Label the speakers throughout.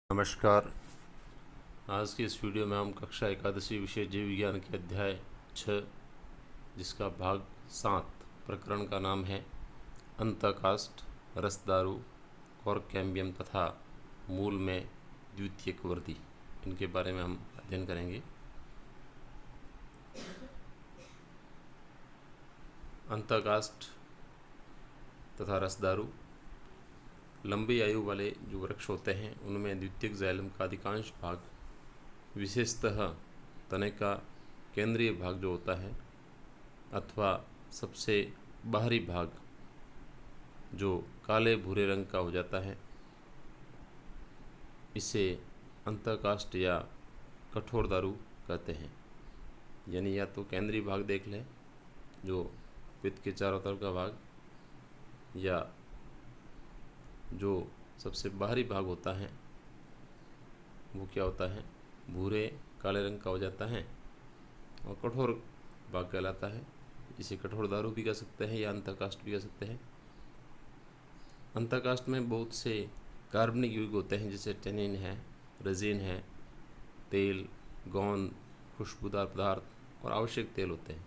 Speaker 1: नमस्कार। आज की इस वीडियो में हम कक्षा एकादशी विषय जीव विज्ञान के अध्याय 6 जिसका भाग 7 प्रकरण का नाम है अंतःकाष्ठ, रसदारू और कैम्बियम तथा मूल में द्वितीयक वृद्धि, इनके बारे में हम अध्ययन करेंगे। अंतःकाष्ठ तथा रसदारू लंबी आयु वाले जो वृक्ष होते हैं उनमें द्वितीयक जाइलम का अधिकांश भाग, विशेषतः तने का केंद्रीय भाग जो होता है अथवा सबसे बाहरी भाग जो काले भूरे रंग का हो जाता है, इसे अंतःकाष्ठ या कठोर दारू कहते हैं। यानी या तो केंद्रीय भाग देख लें जो पित्त के चारों तरफ का भाग, या जो सबसे बाहरी भाग होता है वो क्या होता है, भूरे काले रंग का हो जाता है और कठोर भाग कहलाता है। इसे कठोर दारू भी कह सकते हैं या अंतःकाष्ठ भी कह सकते हैं। अंतःकाष्ठ में बहुत से कार्बनिक यौगिक होते हैं जैसे टेनिन है, रेजिन है, तेल, गोंद, खुशबूदार पदार्थ और आवश्यक तेल होते हैं।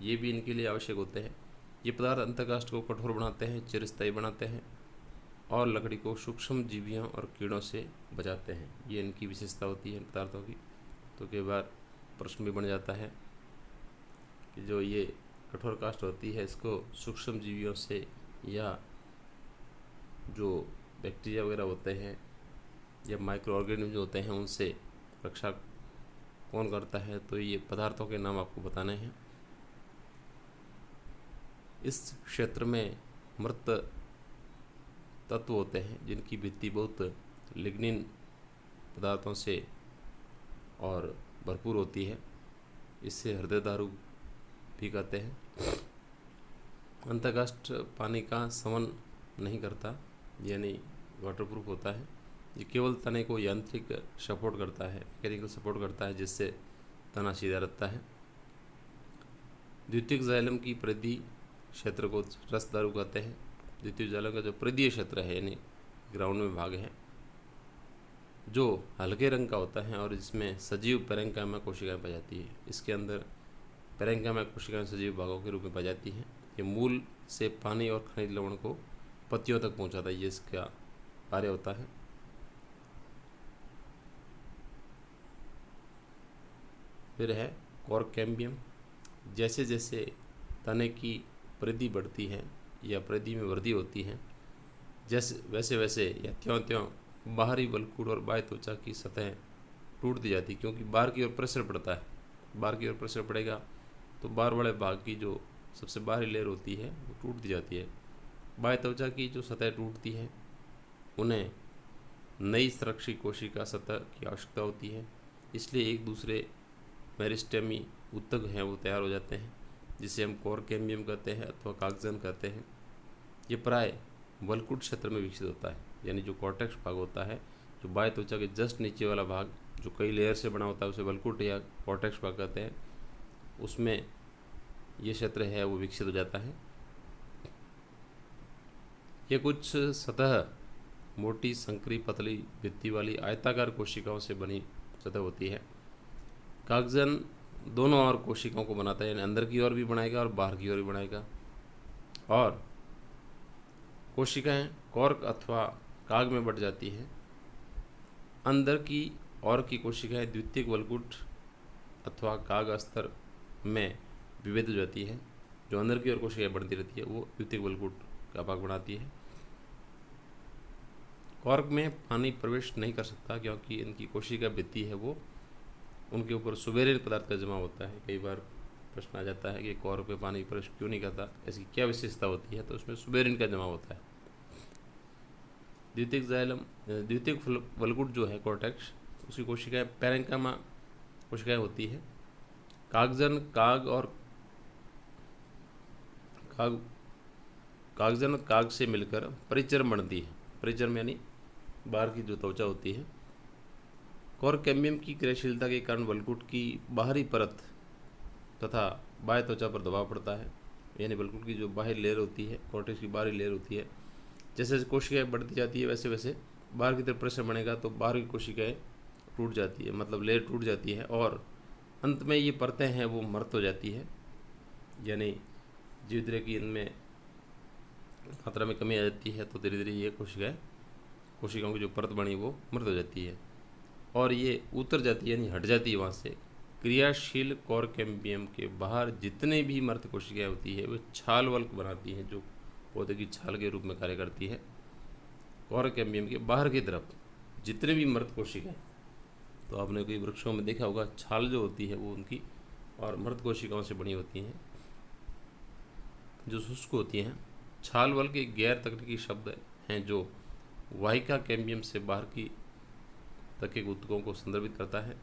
Speaker 1: ये भी इनके लिए आवश्यक होते हैं। ये पदार्थ अंतःकाष्ठ को कठोर बनाते हैं, चिरस्थायी बनाते हैं और लकड़ी को सूक्ष्म जीवियों और कीड़ों से बचाते हैं। ये इनकी विशेषता होती है इन पदार्थों की। तो कई बार प्रश्न भी बन जाता है कि जो ये कठोर काष्ठ होती है इसको सूक्ष्म जीवियों से या जो बैक्टीरिया वगैरह होते हैं या माइक्रो ऑर्गेनिज्म जो होते हैं उनसे रक्षा कौन करता है, तो ये पदार्थों के नाम आपको बताने हैं। इस क्षेत्र में मृत तत्व होते हैं जिनकी भित्ति बहुत लिग्निन पदार्थों से और भरपूर होती है। इससे हृदय दारू भी कहते हैं। अंतःकाष्ठ पानी का समन नहीं करता, यानी वाटरप्रूफ होता है। ये केवल तने को यांत्रिक सपोर्ट करता है, मैकेनिकल सपोर्ट करता है, जिससे तना सीधा रहता है। द्वितीयक जाइलम की परिधि क्षेत्र को रसदारू कहते हैं। द्वितीयक जाइलम का जो परिधीय क्षेत्र है यानी ग्राउंड में भाग है जो हल्के रंग का होता है और इसमें सजीव पैरेन्काइमा कोशिकाएं पाई जाती है। इसके अंदर पैरेन्काइमा कोशिकाएं सजीव भागों के रूप में पाई जाती हैं। ये मूल से पानी और खनिज लवण को पत्तियों तक पहुंचाता है, ये इसका कार्य होता है। फिर है कॉर्क कैम्बियम। जैसे जैसे तने की परिधि बढ़ती है या परिधि में वृद्धि होती है, जैसे वैसे वैसे या त्यों त्यों बाहरी वल्कुड और बाह्य त्वचा की सतह टूटती जाती है, क्योंकि बाहर की ओर प्रेशर पड़ता है। बाहर की ओर प्रेशर पड़ेगा तो बाहर वाले भाग की जो सबसे बाहरी लेयर होती है वो टूटती जाती है। बाह्य त्वचा की जो सतह टूटती है उन्हें नई संरक्षी कोशिका सतह की आवश्यकता होती है। इसलिए एक दूसरे मेरिस्टेमी ऊतक हैं वो तैयार हो जाते हैं, जिसे हम कॉर्क कैम्बियम कहते हैं अथवा कागजन कहते हैं। ये प्राय वल्कुड क्षेत्र में विकसित होता है, यानी जो कॉर्टेक्स भाग होता है, जो बाह्य त्वचा के जस्ट नीचे वाला भाग जो कई लेयर से बना होता है उसे वल्कुड या कॉर्टेक्स भाग कहते हैं। उसमें ये क्षेत्र है वो विकसित हो जाता है। ये कुछ सतह मोटी, संकरी, पतली भित्ति वाली आयताकार कोशिकाओं से बनी सतह होती है। कागजन दोनों और कोशिकाओं को बनाता है, यानी अंदर की ओर भी बनाएगा और बाहर की ओर भी बनाएगा। और कोशिकाएं कॉर्क अथवा काग में बढ़ जाती हैं। अंदर की ओर की कोशिकाएं द्वितीयक वल्कुट अथवा काग स्तर में विभेद हो जाती है। जो अंदर की ओर कोशिकाएं बढ़ती रहती है वो द्वितीयक वल्कुट का भाग बनाती है। कॉर्क में पानी प्रवेश नहीं कर सकता क्योंकि इनकी कोशिका भित्ति है वो उनके ऊपर सुबेरिन पदार्थ का जमा होता है। कई बार प्रश्न आ जाता है कि कॉर्क पे पानी प्रवेश क्यों नहीं करता, ऐसी क्या विशेषता होती है, तो उसमें सुबेरिन का जमा होता है। द्वितीयक जाइलम, द्वितीयक वल्कुट जो है कॉर्टेक्स, उसकी कोशिकाएं पैरेन्काइमा कोशिकाएं होती है। कागजन काग और कागजन काग से मिलकर परिचर्म बनती है। परिचर्म यानी बाहर की जो त्वचा होती है। कॉर्क कैम्बियम की क्रियाशीलता के कारण वल्कुट की बाहरी परत तथा बाह्य त्वचा पर दबाव पड़ता है, यानी वल्कुट की जो बाहरी लेयर होती है, कॉर्टेक्स की बाहरी लेयर होती है, जैसे जैसे कोशिकाएं बढ़ती जाती है वैसे वैसे बाहर की तरफ प्रेशर बढ़ेगा तो बाहर की कोशिकाएं टूट जाती है, मतलब लेयर टूट जाती है और अंत में ये परतें हैं वो मृत हो जाती है, यानी धीरे धीरे कि इनमें मात्रा में कमी आ जाती है तो धीरे धीरे ये कोशिकाओं की जो परत बनी वो मृत हो जाती है और ये उतर जाती है, यानी हट जाती है वहाँ से। क्रियाशील कोर कैम्बियम के बाहर जितने भी मृत कोशिकाएं होती है वो छाल वल्क बनाती हैं, जो पौधे की छाल के रूप में कार्य करती है। कोर कैम्बियम के बाहर की तरफ जितने भी मृत कोशिकाएं, तो आपने कोई वृक्षों में देखा होगा छाल जो होती है वो उनकी और मृत कोशिकाओं से बनी होती हैं जो शुष्क होती हैं। छाल वल्क एक गैर तकनीकी शब्द हैं जो वाहिका कैम्बियम से बाहर की तक के ऊतकों को संदर्भित करता है,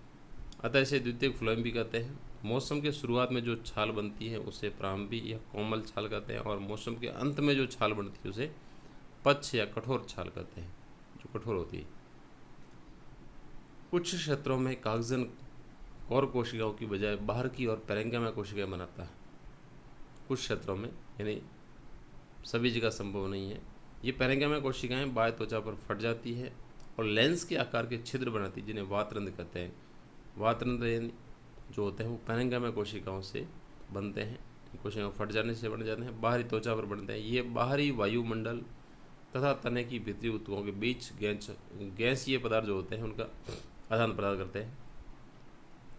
Speaker 1: अतः इसे द्वितीयक फ्लोएम भी कहते हैं। मौसम के शुरुआत में जो छाल बनती है उसे प्रारंभिक या कोमल छाल कहते हैं और मौसम के अंत में जो छाल बनती है उसे पच्छ या कठोर छाल कहते हैं, जो कठोर होती है। कुछ क्षेत्रों में कागजन कोर कोशिकाओं की बजाय बाहर की और पैरेंकाइमा कोशिकाएं बनाता है, कुछ क्षेत्रों में, यानी सभी जगह संभव नहीं है। ये पैरेंकाइमा कोशिकाएं बाह्य त्वचा पर फट जाती है और लेंस के आकार के छिद्र बनाती है जिन्हें वातरंध्र कहते हैं। वातरंध्र जो होते हैं वो पैरेंकाइमा कोशिकाओं से बनते हैं, कोशिकाएं फट जाने से बन जाते हैं, बाहरी त्वचा पर बनते हैं। ये बाहरी वायुमंडल तथा तने की भीतरी ऊतकों के बीच गैसीय पदार्थ जो होते हैं उनका आदान प्रदान करते हैं।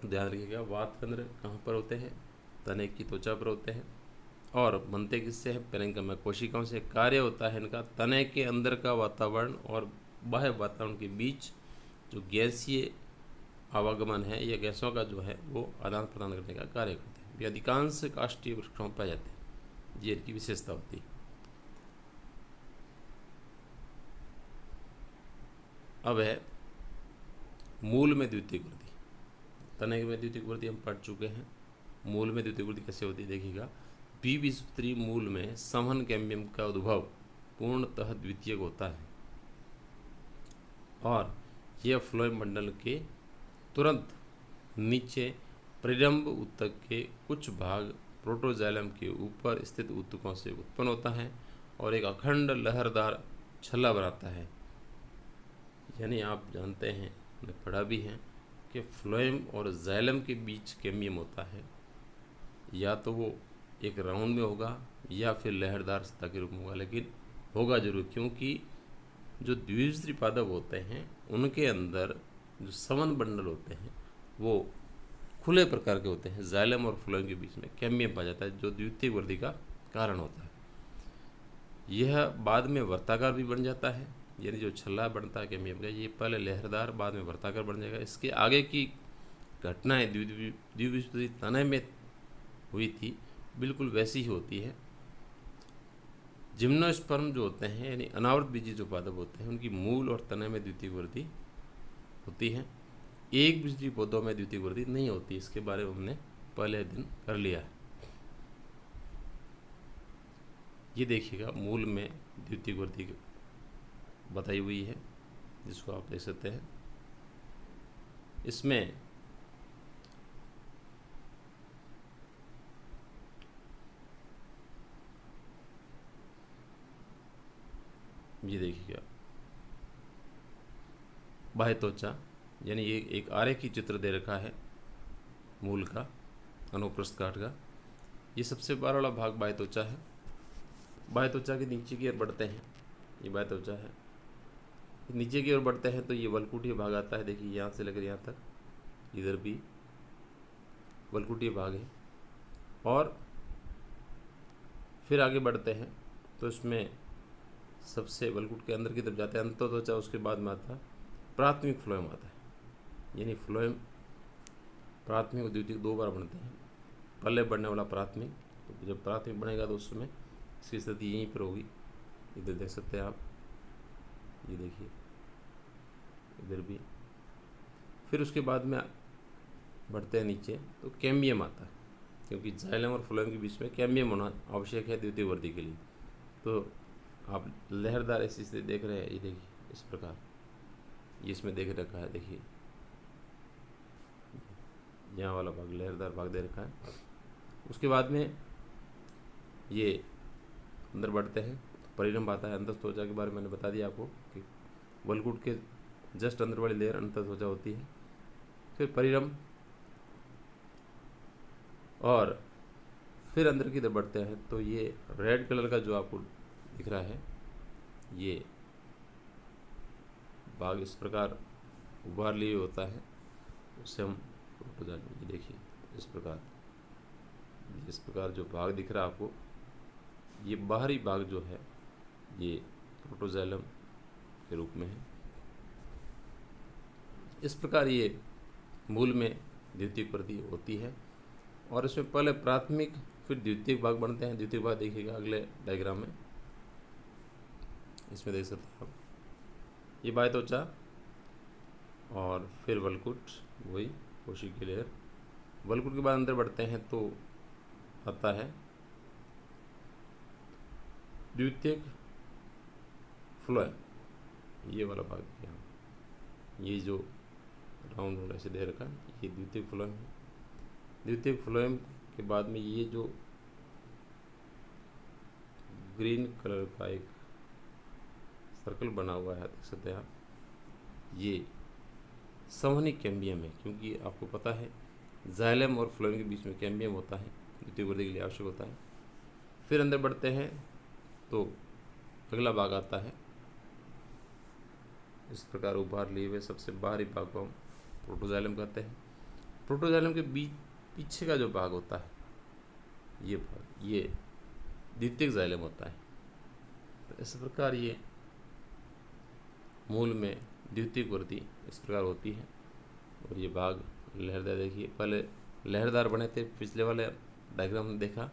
Speaker 1: ध्यान रखिएगा, वातरंध्र कहाँ पर होते हैं? तने की त्वचा पर होते हैं और बनते किससे हैं? पैरेंकाइमा कोशिकाओं से। कार्य होता है इनका तने के अंदर का वातावरण और बाह्य वातावरण के बीच जो गैसीय आवागमन है या गैसों का जो है वो आदान प्रदान करने का कार्य करते हैं। ये अधिकांश काष्ठीय वृक्षों में पाए जाते हैं, ये इनकी विशेषता होती है। अब है मूल में द्वितीयक वृद्धि। तने में द्वितीयक वृद्धि हम पढ़ चुके हैं। मूल में द्वितीयक वृद्धि कैसे होती है देखिएगा। द्विबीजपत्री मूल में संवहन कैम्बियम का उद्भव पूर्णतः द्वितीयक होता है और यह फ्लोएम मंडल के तुरंत नीचे परिरंभ ऊतक के कुछ भाग प्रोटोजाइलम के ऊपर स्थित ऊतकों से उत्पन्न होता है और एक अखंड लहरदार छल्ला बनाता है। यानी आप जानते हैं, हमने पढ़ा भी है कि फ्लोएम और जाइलम के बीच कैम्बियम होता है, या तो वो एक राउंड में होगा या फिर लहरदार सतह के रूप में होगा, लेकिन होगा जरूर, क्योंकि जो द्विबीजपत्री पादप होते हैं उनके अंदर जो संवहन बंडल होते हैं वो खुले प्रकार के होते हैं। जाइलम और फ्लोएम के बीच में कैम्बियम पाया जाता है जो द्वितीयक वृद्धि का कारण होता है। यह बाद में वर्ताकार भी बन जाता है, यानी जो छल्ला बनता है कैम्बियम का ये पहले लहरदार बाद में वर्ताकार बन जाएगा। इसके आगे की घटनाएं द्विबीजपत्री तने में हुई थी बिल्कुल वैसी ही होती है। जिम्नोस्पर्म जो होते हैं यानी अनावृत बीजी जो पादप होते हैं उनकी मूल और तने में द्वितीयक वृद्धि होती है। एक बीजपत्री पौधों में द्वितीयक वृद्धि नहीं होती, इसके बारे में हमने पहले दिन कर लिया है। ये देखिएगा मूल में द्वितीयक वृद्धि बताई हुई है जिसको आप देख सकते हैं। इसमें ये देखिएगा बाह्य त्वचा, यानी ये एक आरेखी चित्र दे रखा है मूल का, अनुप्रस्थ काट का। ये सबसे बाहर वाला भाग बाह्य त्वचा है। बाह्य त्वचा के नीचे की ओर बढ़ते हैं, ये बाह्य त्वचा है। नीचे की ओर बढ़ते हैं तो ये वलकुटीय भाग आता है। देखिए यहाँ से लेकर यहाँ तक, इधर भी वलकुटीय भाग है। और फिर आगे बढ़ते हैं तो इसमें सबसे वलकुट के अंदर की तरफ जाते हैं अंतत्वचा, उसके बाद में आता है प्राथमिक फ्लोएम आता है। यानी फ्लोएम प्राथमिक और द्वितीयक दो बार बनते हैं। पहले बढ़ने वाला प्राथमिक, तो जब प्राथमिक बनेगा तो उस समय इसकी स्थिति यहीं पर होगी। इधर देख सकते हैं आप, ये देखिए इधर भी। फिर उसके बाद में बढ़ते हैं नीचे तो कैम्बियम आता है, क्योंकि जाइलम और फ्लोएम के बीच में कैम्बियम होना आवश्यक है द्वितीयक वृद्धि के लिए। तो आप लहरदार ऐसी स्थिति देख रहे हैं, ये देखिए इस प्रकार, ये इसमें देख रखा है। देखिए यहाँ वाला भाग लहरदार भाग दे रखा है। उसके बाद में ये अंदर बढ़ते हैं तो परिरंभ आता है। अंतस्थ त्वचा के बारे में मैंने बता दिया आपको कि वलकुट के जस्ट अंदर वाली लेयर अंतर त्वचा होती है। फिर परिरम, और फिर अंदर की तरफ बढ़ते हैं तो ये रेड कलर का जो आपको दिख रहा है, ये भाग इस प्रकार उभार लिए होता है, उससे हम प्रोटोजाइलम, ये देखिए इस प्रकार जो भाग दिख रहा है आपको, ये बाहरी भाग जो है ये प्रोटोजाइलम के रूप में है। इस प्रकार ये मूल में द्वितीयक वृद्धि होती है, और इसमें पहले प्राथमिक फिर द्वितीयक भाग बनते हैं। द्वितीयक भाग देखिएगा अगले डायग्राम में, इसमें देख सकते हैं आप, ये बाह्य त्वचा और फिर वलकुट, वही कोशिकीय लेयर। वलकुट के बाद अंदर बढ़ते हैं तो आता है द्वितीयक फ्लोएम, ये वाला भाग यहाँ, ये जो राउंड ऐसे दे रखा है, ये द्वितीयक फ्लोएम है। द्वितीयक फ्लोएम के बाद में ये जो ग्रीन कलर का एक सर्कल बना हुआ है, देख सकते हैं आप, ये संवहनी कैम्बियम है, क्योंकि आपको पता है जाइलम और फ्लोएम के बीच में कैम्बियम होता है, द्वितीयक वृद्धि के लिए आवश्यक होता है। फिर अंदर बढ़ते हैं तो अगला भाग आता है, इस प्रकार उभार लिए हुए सबसे बाहरी भाग को हम प्रोटोजाइलम कहते हैं। प्रोटोजाइलम के बीच पीछे का जो भाग होता है, ये भाग, ये द्वितीयक जाइलम होता है। तो इस प्रकार ये मूल में द्वितीयक वृद्धि इस प्रकार होती है। और ये भाग लहरदार, देखिए पहले लहरदार बने थे, पिछले वाले डायग्राम में देखा,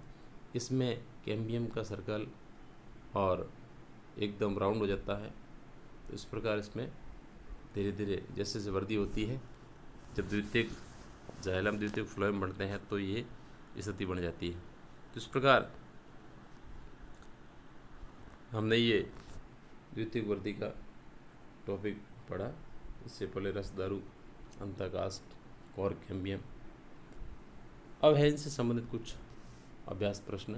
Speaker 1: इसमें कैम्बियम का सर्कल और एकदम राउंड हो जाता है। तो इस प्रकार इसमें धीरे धीरे जैसे जैसे वृद्धि होती है, जब द्वितीयक जाइलम द्वितीयक फ्लोएम बनते हैं तो ये स्थिति बन जाती है। तो इस प्रकार हमने ये द्वितीयक वृद्धि का टॉपिक पढ़ा। इससे पहले रसदारू, अंतःकाष्ठ, कोर कैम्बियम। अब है इनसे संबंधित कुछ अभ्यास प्रश्न।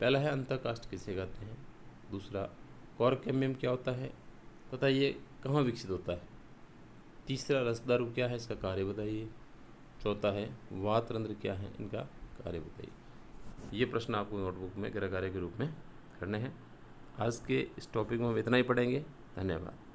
Speaker 1: पहला है अंतःकाष्ठ किसे कहते हैं, दूसरा कोर कैम्बियम क्या होता है तथा ये कहाँ विकसित होता है, तीसरा रसदारू क्या है, इसका कार्य बताइए, चौथा है वात रंध्र क्या है, इनका कार्य बताइए। ये प्रश्न आपको नोटबुक में गृह कार्य के रूप में करने हैं। आज के इस टॉपिक में हम इतना ही पढ़ेंगे। धन्यवाद।